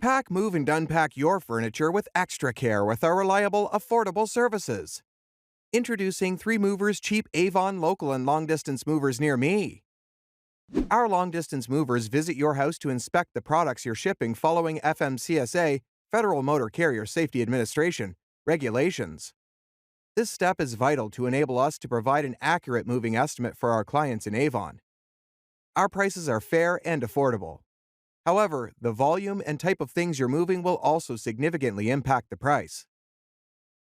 Pack, move, and unpack your furniture with extra care with our reliable, affordable services. Introducing 3 Movers Cheap Avon local and long-distance movers near me. Our long-distance movers visit your house to inspect the products you're shipping following FMCSA, Federal Motor Carrier Safety Administration, regulations. This step is vital to enable us to provide an accurate moving estimate for our clients in Avon. Our prices are fair and affordable. However, the volume and type of things you're moving will also significantly impact the price.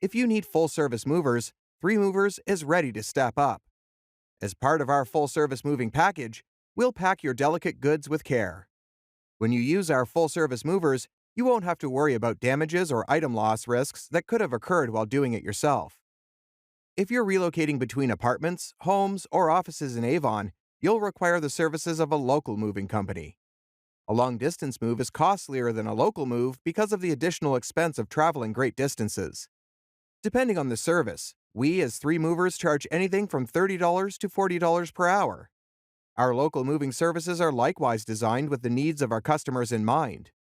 If you need full-service movers, 3 Movers is ready to step up. As part of our full-service moving package, we'll pack your delicate goods with care. When you use our full-service movers, you won't have to worry about damages or item loss risks that could have occurred while doing it yourself. If you're relocating between apartments, homes, or offices in Avon, you'll require the services of a local moving company. A long-distance move is costlier than a local move because of the additional expense of traveling great distances. Depending on the service, we as 3 Movers charge anything from $30 to $40 per hour. Our local moving services are likewise designed with the needs of our customers in mind.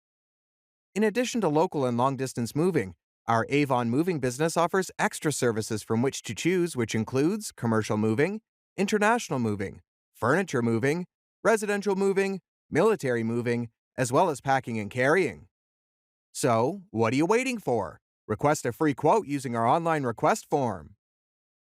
In addition to local and long-distance moving, our Avon moving business offers extra services from which to choose, which includes commercial moving, international moving, furniture moving, residential moving, military moving, as well as packing and carrying. So, what are you waiting for? Request a free quote using our online request form.